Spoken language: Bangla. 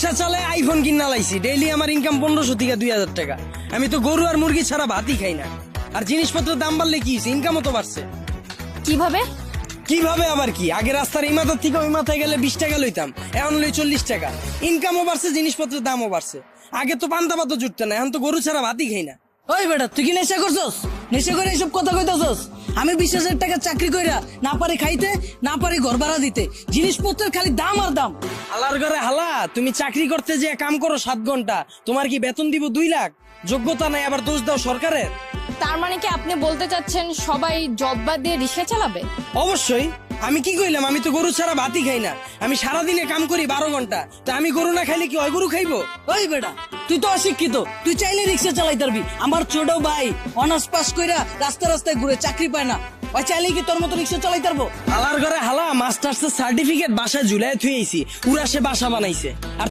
রিক্সা চালায় আইফোন কিনা লাইছি, ডেইলি আমার ইনকাম 1500 থেকে 2000 টাকা। আমি তো গরু আর মুরগি ছাড়া ভাতই খাই না। আর জিনিসপত্রের দাম বাড়লে কি হইছে, ইনকামও তো বাড়ছে। কিভাবে? কিভাবে আবার কি, আগে রাস্তার এই মাথার থেকে ওই মাথায় গেলে 20 টাকা লইতাম, এখন লই 40 টাকা। ইনকামও বাড়ছে, জিনিসপত্রের দামও বাড়ছে। আগে তো পান্তা ভাতও জুটতো না, এখন তো গরু ছাড়া ভাতই খাই না। ওই বেটা, তুই কি নেশা করছস? নেশা করে এইসব কথা কইতাছস? আমি 20,000 টাকা চাকরি কইরা না পারি খাইতে, না পারি ঘর ভাড়া দিতে, জিনিসপত্রের খালি দাম আর দাম। হালার ঘরে হালা, তুমি চাকরি করতে যে কাম করো 7 ঘন্টা, তোমার কি বেতন দিব 2 লাখ? যোগ্যতা নাই, আবার দোষ দাও সরকারের। তার মানে কি আপনি বলতে চাচ্ছেন সবাই জব বাদ দিয়ে রিক্সা চালাবে? অবশ্যই। আমি কি কইলাম, আমি তো গরু ছাড়া ভাতই খাই না। আমি সারাদিনে কাম করি 12 ঘন্টা, তো আমি গরু না খাইলে কি ওই গরু খাইবো? ওই বেটা, তুই তো অশিক্ষিত, তুই চাইলে রিক্সা চালাইতে পারবি। আমার ছোট ভাই অনার্স পাস কইরা রাস্তায় রাস্তায় ঘুরে চাকরি পায় না, ওই চাইলে কি তোর মতো রিক্সা চালাইতে পারবো? হালার ঘরে হালা, মাস্টার্সের সার্টিফিকেট বাসায় ঝুলাই থুয়েছি, পুরা সে বাসা বানাইছে। আর